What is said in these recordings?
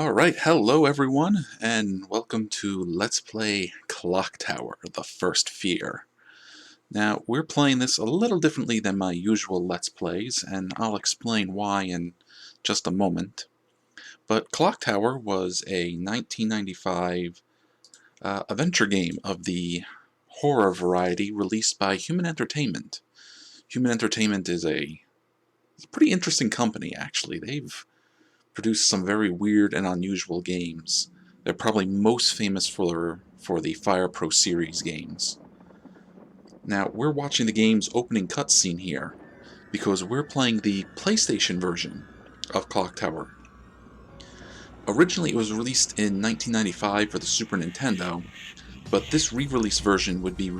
Alright, hello everyone, and welcome to Let's Play Clock Tower, The First Fear. Now, we're playing this a little differently than my usual Let's Plays, and I'll explain why in just a moment. But Clock Tower was a 1995 adventure game of the horror variety released by Human Entertainment. Human Entertainment is a pretty interesting company, actually. They've produced some very weird and unusual games. They're probably most famous for the Fire Pro series games. Now, we're watching the game's opening cutscene here, because we're playing the PlayStation version of Clock Tower. Originally, it was released in 1995 for the Super Nintendo, but this re-release version would be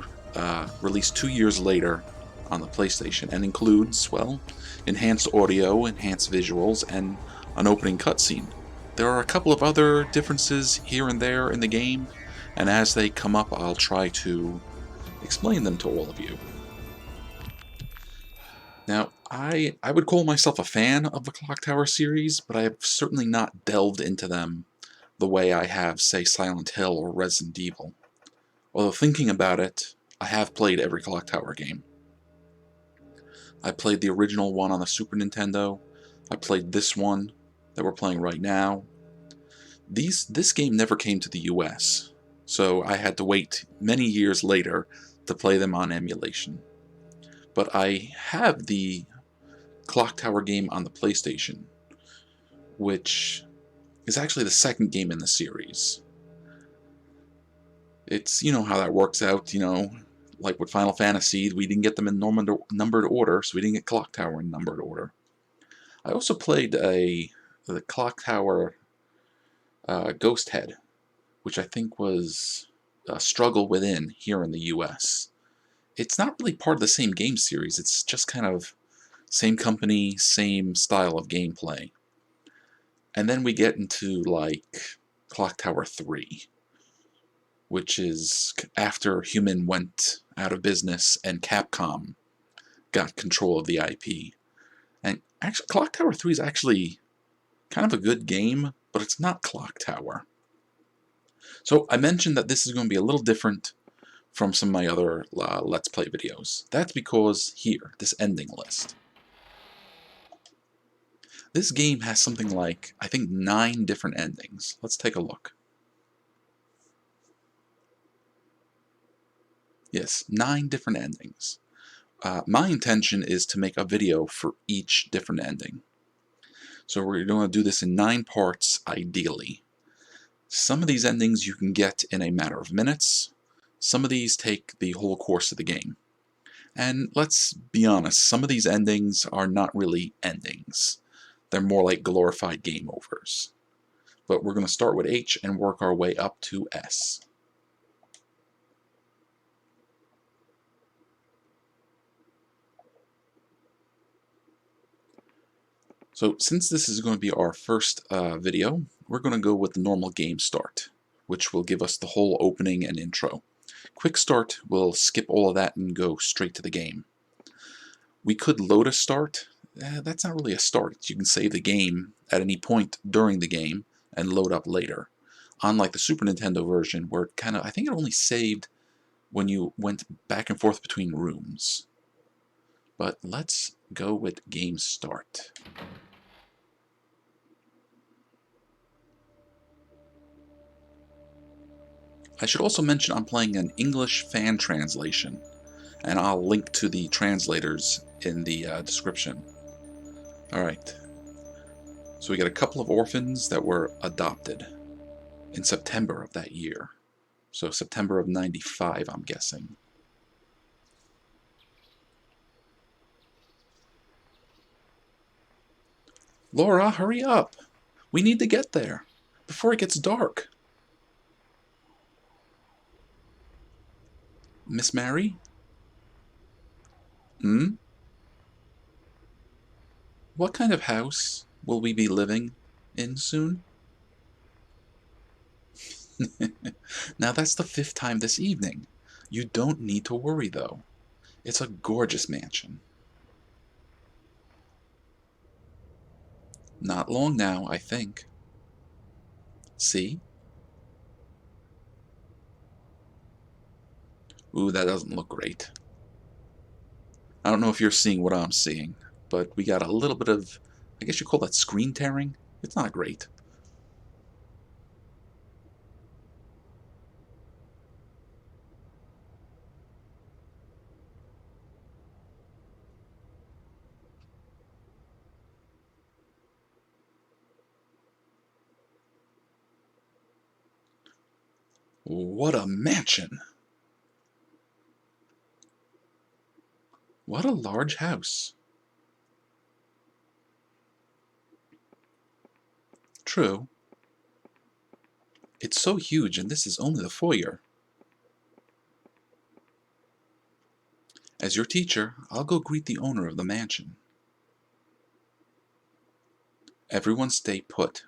released 2 years later on the PlayStation, and includes, well, enhanced audio, enhanced visuals, and an opening cutscene. There are a couple of other differences here and there in the game, and as they come up I'll try to explain them to all of you. Now, I would call myself a fan of the Clock Tower series, but I have certainly not delved into them the way I have, say, Silent Hill or Resident Evil. Although thinking about it, I have played every Clock Tower game. I played the original one on the Super Nintendo, I played this one that we're playing right now. This game never came to the US, so I had to wait many years later to play them on emulation. But I have the Clock Tower game on the PlayStation, which is actually the second game in the series. It's, you know how that works out, like with Final Fantasy, we didn't get them in numbered order, so we didn't get Clock Tower in numbered order. I also played the Clock Tower Ghost Head, which I think was Struggle Within here in the US. It's not really part of the same game series, it's just kind of same company, same style of gameplay. And then we get into, like, Clock Tower 3, which is after Human went out of business and Capcom got control of the IP. And actually, Clock Tower 3 is actually kind of a good game, but it's not Clock Tower. So I mentioned that this is going to be a little different from some of my other Let's Play videos. That's because here, this ending list. This game has something like, I think, 9 different endings. Let's take a look. Yes, 9 different endings. My intention is to make a video for each different ending. So we're going to do this in 9 parts, ideally. Some of these endings you can get in a matter of minutes. Some of these take the whole course of the game. And let's be honest, some of these endings are not really endings. They're more like glorified game overs. But we're going to start with H and work our way up to S. So since this is going to be our first video, we're going to go with the normal game start, which will give us the whole opening and intro. Quick start will skip all of that and go straight to the game. We could load a start. That's not really a start. You can save the game at any point during the game and load up later. Unlike the Super Nintendo version, where it I think it only saved when you went back and forth between rooms. But let's go with game start. I should also mention I'm playing an English fan translation, and I'll link to the translators in the description. Alright, so we got a couple of orphans that were adopted in September of that year. So September of '95, I'm guessing. Laura, hurry up! We need to get there before it gets dark. Miss Mary? Hmm? What kind of house will we be living in soon? Now that's the 5th time this evening. You don't need to worry, though. It's a gorgeous mansion. Not long now, I think. See? Ooh, that doesn't look great. I don't know if you're seeing what I'm seeing, but we got a little bit of, I guess you call that screen tearing? It's not great. What a mansion! What a large house. True. It's so huge, and this is only the foyer. As your teacher, I'll go greet the owner of the mansion. Everyone stay put.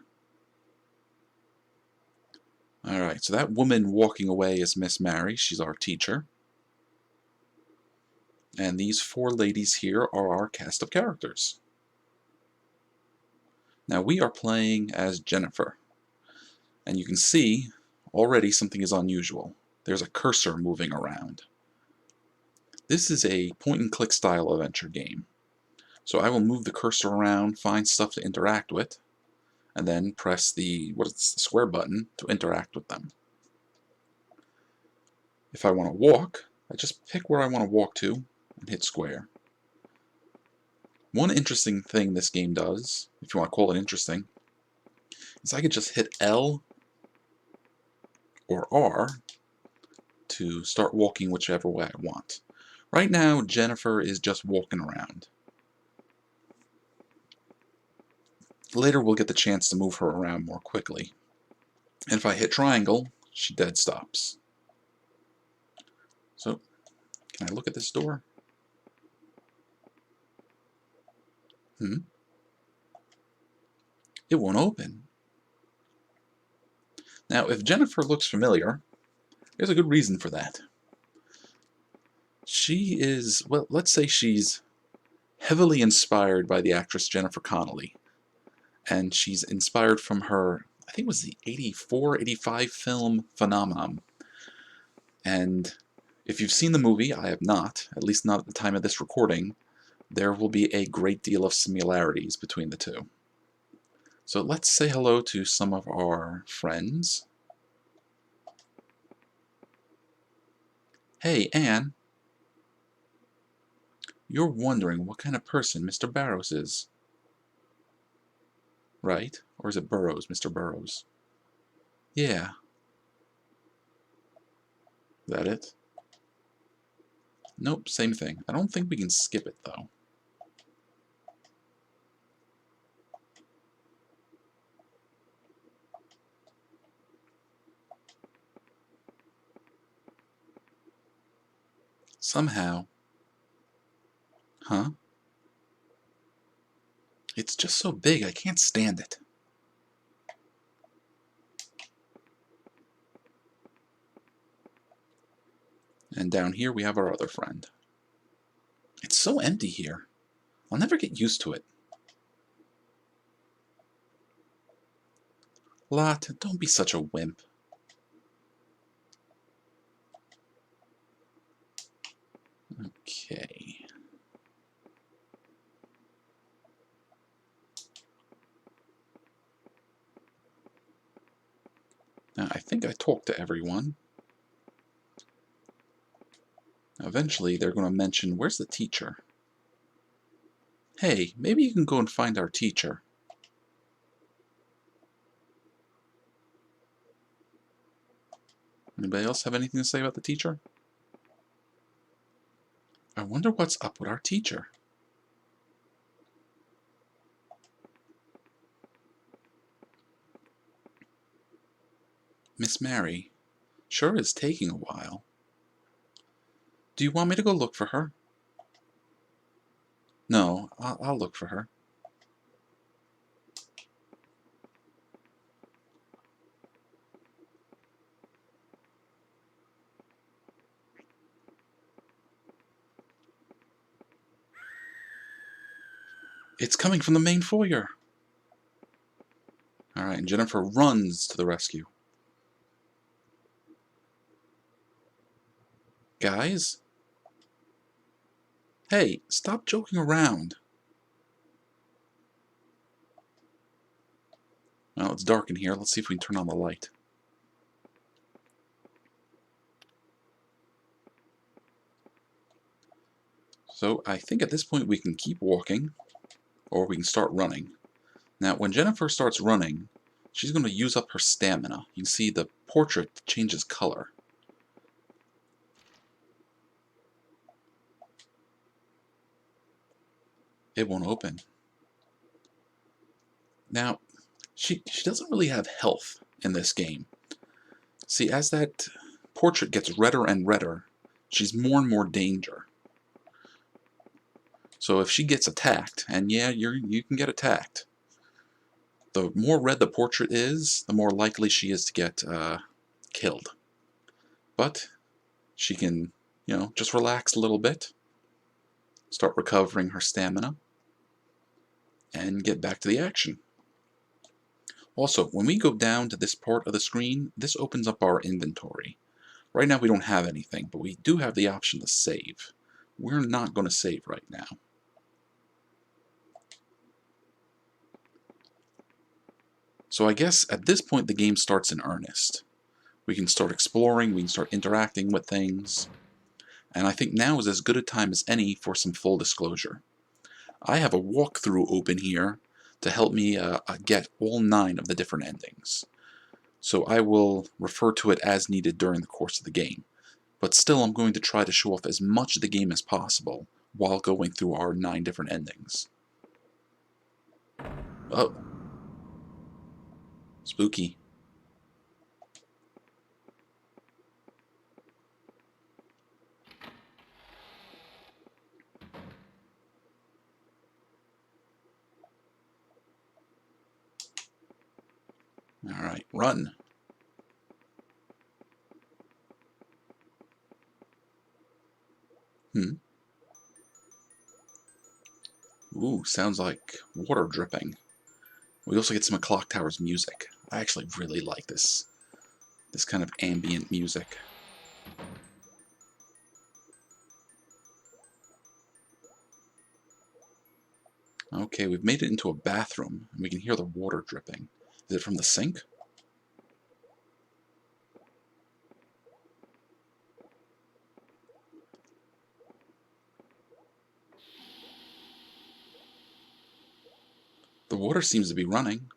Alright, so that woman walking away is Miss Mary. She's our teacher. And these four ladies here are our cast of characters. Now we are playing as Jennifer. And you can see already something is unusual. There's a cursor moving around. This is a point-and-click style adventure game. So I will move the cursor around, find stuff to interact with, and then press the square button to interact with them. If I want to walk, I just pick where I want to walk to and hit square. One interesting thing this game does, if you want to call it interesting, is I could just hit L or R to start walking whichever way I want. Right now, Jennifer is just walking around. Later we'll get the chance to move her around more quickly. And if I hit triangle, she dead stops. So, can I look at this door? It won't open. Now, if Jennifer looks familiar, there's a good reason for that. She is, well, let's say she's heavily inspired by the actress Jennifer Connelly. And she's inspired from her, I think it was the 84, 85 film Phenomenon. And if you've seen the movie, I have not, at least not at the time of this recording, there will be a great deal of similarities between the two. So let's say hello to some of our friends. Hey, Anne. You're wondering what kind of person Mr. Barrows is. Right? Or is it Burrows, Mr. Burrows? Yeah. Is that it? Nope, same thing. I don't think we can skip it, though. Somehow. Huh? It's just so big, I can't stand it. And down here we have our other friend. It's so empty here. I'll never get used to it. Lot, don't be such a wimp. Okay. Now, I think I talked to everyone. Eventually, they're going to mention, where's the teacher? Hey, maybe you can go and find our teacher. Anybody else have anything to say about the teacher? I wonder what's up with our teacher. Miss Mary sure is taking a while. Do you want me to go look for her? No, I'll look for her. It's coming from the main foyer. Alright, And Jennifer runs to the rescue. Guys? Hey, stop joking around. Well, it's dark in here. Let's see if we can turn on the light. So I think at this point we can keep walking, or we can start running. Now, when Jennifer starts running, she's going to use up her stamina. You can see the portrait changes color. It won't open. Now, she doesn't really have health in this game. See, as that portrait gets redder and redder, she's more and more danger. So if she gets attacked, and yeah, you can get attacked, the more red the portrait is, the more likely she is to get killed. But she can, just relax a little bit, start recovering her stamina, and get back to the action. Also, when we go down to this part of the screen, this opens up our inventory. Right now we don't have anything, but we do have the option to save. We're not going to save right now. So I guess at this point the game starts in earnest. We can start exploring, we can start interacting with things, and I think now is as good a time as any for some full disclosure. I have a walkthrough open here to help me get all 9 of the different endings. So I will refer to it as needed during the course of the game. But still, I'm going to try to show off as much of the game as possible while going through our 9 different endings. Oh. Spooky. Alright, run. Ooh, sounds like water dripping. We also get some of Clock Tower's music. I actually really like this kind of ambient music. Okay, we've made it into a bathroom, and we can hear the water dripping. Is it from the sink? The water seems to be running.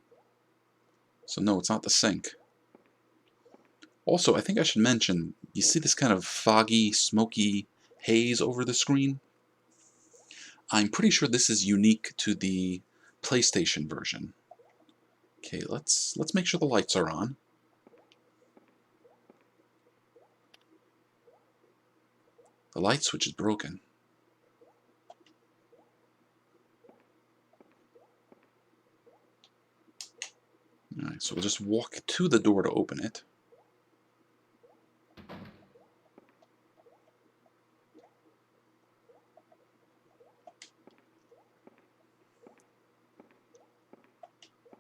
So no, it's not the sink. Also, I think I should mention, you see this kind of foggy, smoky haze over the screen? I'm pretty sure this is unique to the PlayStation version. Okay, let's make sure the lights are on. The light switch is broken. Alright, so we'll just walk to the door to open it.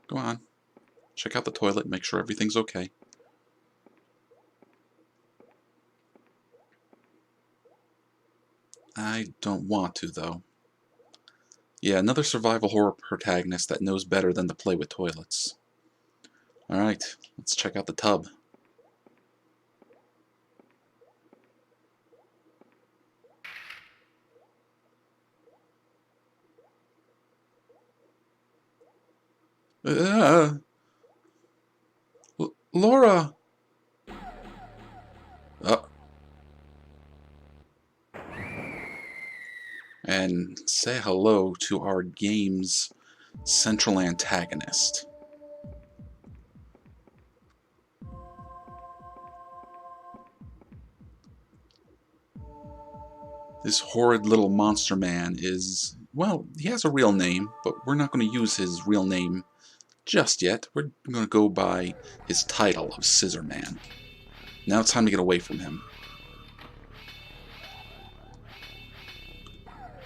Go on. Check out the toilet, make sure everything's okay. I don't want to, though. Yeah, another survival horror protagonist that knows better than to play with toilets. Alright, let's check out the tub. Laura! And say hello to our game's central antagonist. This horrid little monster man is, well, he has a real name, but we're not going to use his real name just yet. We're going to go by his title of Scissor Man. Now it's time to get away from him.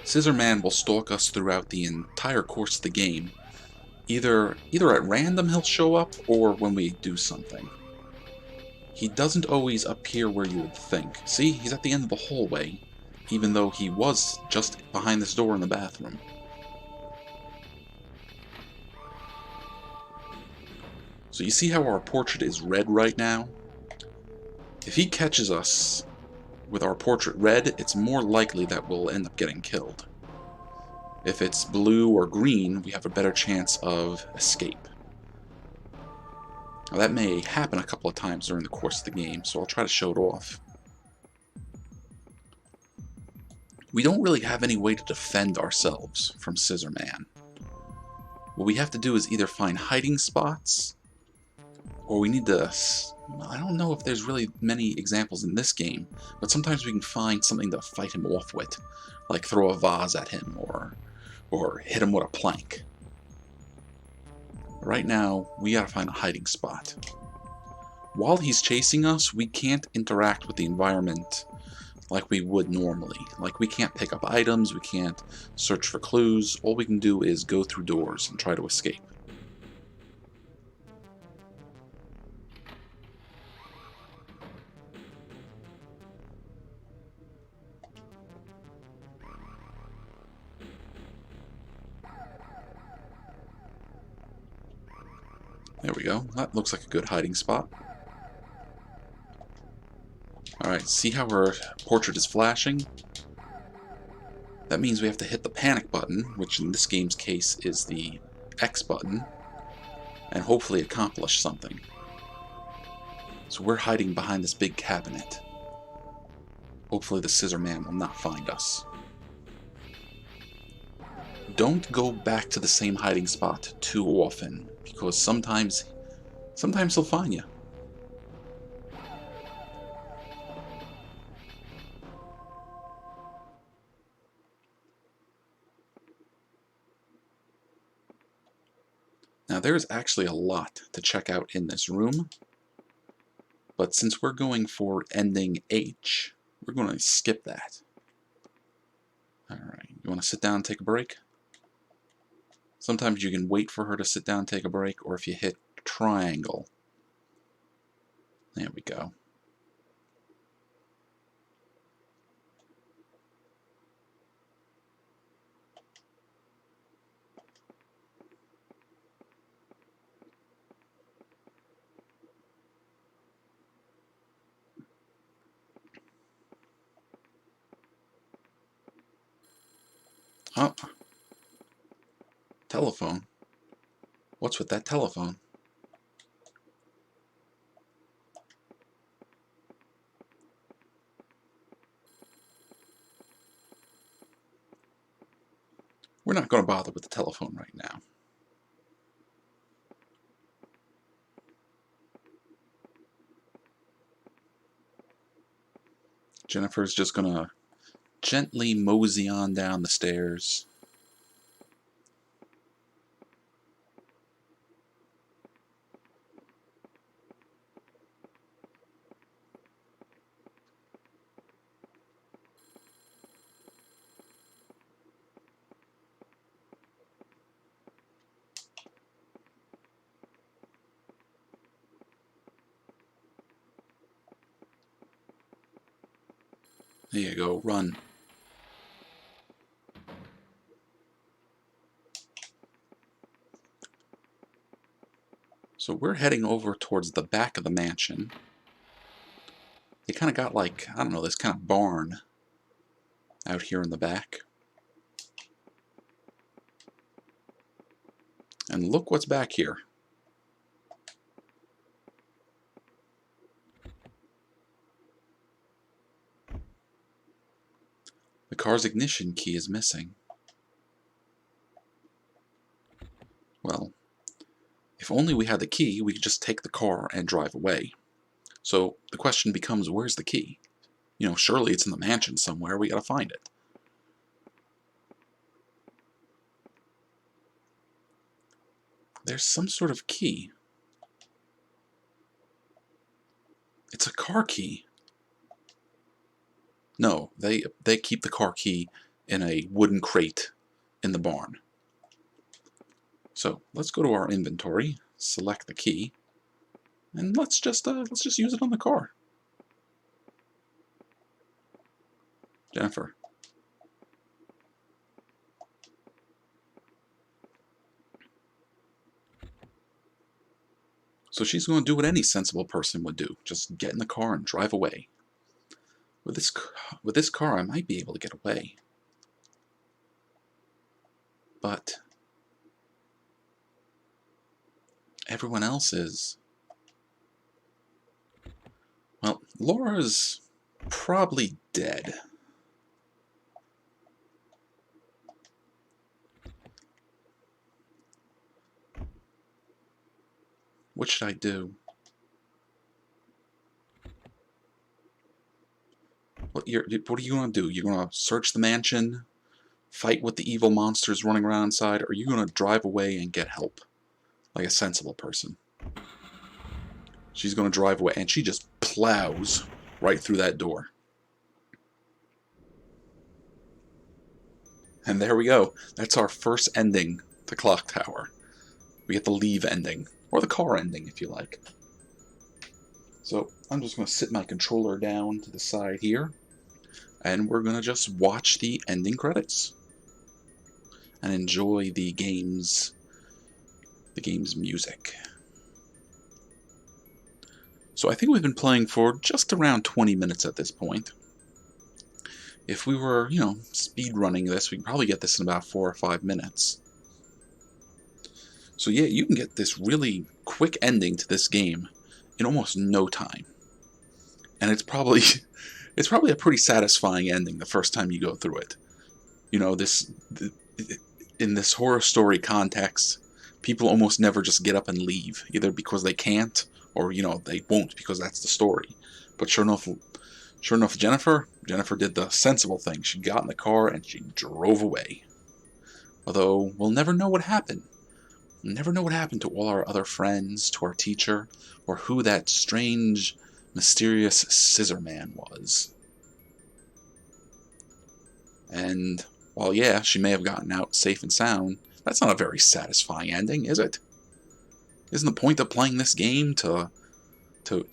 Scissor Man will stalk us throughout the entire course of the game, Either at random he'll show up, or when we do something. He doesn't always appear where you would think. See, he's at the end of the hallway, even though he was just behind this door in the bathroom. So you see how our portrait is red right now? If he catches us with our portrait red, it's more likely that we'll end up getting killed. If it's blue or green, we have a better chance of escape. Now that may happen a couple of times during the course of the game, so I'll try to show it off. We don't really have any way to defend ourselves from Scissor Man. What we have to do is either find hiding spots, or we need to... I don't know if there's really many examples in this game, but sometimes we can find something to fight him off with, like throw a vase at him, or hit him with a plank. Right now, we gotta find a hiding spot. While he's chasing us, we can't interact with the environment like we would normally. Like, we can't pick up items, we can't search for clues. All we can do is go through doors and try to escape. There we go. That looks like a good hiding spot. Alright, see how our portrait is flashing? That means we have to hit the panic button, which in this game's case is the X button, and hopefully accomplish something. So we're hiding behind this big cabinet. Hopefully the Scissor Man will not find us. Don't go back to the same hiding spot too often, because sometimes he'll find you. Now there's actually a lot to check out in this room, but since we're going for ending H, we're going to skip that. Alright, you want to sit down and take a break? Sometimes you can wait for her to sit down and take a break, or if you hit triangle. There we go. Oh. Telephone? What's with that telephone? We're not going to bother with the telephone right now. Jennifer's just going to gently mosey on down the stairs. There you go, run. So we're heading over towards the back of the mansion. They kind of got like, I don't know, this kind of barn out here in the back. And look what's back here. The car's ignition key is missing. Well, if only we had the key, we could just take the car and drive away. So the question becomes, where's the key? You know, surely it's in the mansion somewhere. We gotta find it. There's some sort of key. It's a car key. No, they keep the car key in a wooden crate in the barn. So let's go to our inventory, select the key, and let's just use it on the car. Jennifer. So she's going to do what any sensible person would do, just get in the car and drive away. With this car, I might be able to get away. But everyone else is... Well, Laura's probably dead. What should I do? What are you going to do? You're going to search the mansion, fight with the evil monsters running around inside, or are you going to drive away and get help? Like a sensible person. She's going to drive away, and she just plows right through that door. And there we go. That's our first ending to Clock Tower. We get the leave ending, or the car ending if you like. So I'm just going to sit my controller down to the side here, and we're going to just watch the ending credits and enjoy the game's music. So I think we've been playing for just around 20 minutes at this point. If we were, speed running this, we could probably get this in about 4 or 5 minutes. So yeah, you can get this really quick ending to this game in almost no time. And it's probably a pretty satisfying ending the first time you go through it. In this horror story context, people almost never just get up and leave, either because they can't or they won't because that's the story. But sure enough, Jennifer did the sensible thing. She got in the car and she drove away. Although we'll never know what happened. We'll never know what happened to all our other friends, to our teacher, or who that strange, mysterious scissor man was. And while yeah, she may have gotten out safe and sound, that's not a very satisfying ending, is it? Isn't the point of playing this game to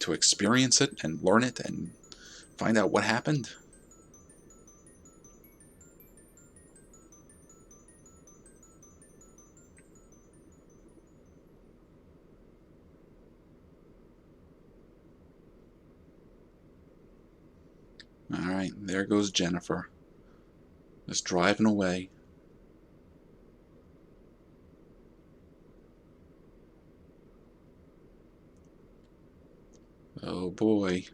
experience it and learn it and find out what happened? Alright, there goes Jennifer. Just driving away. Oh boy.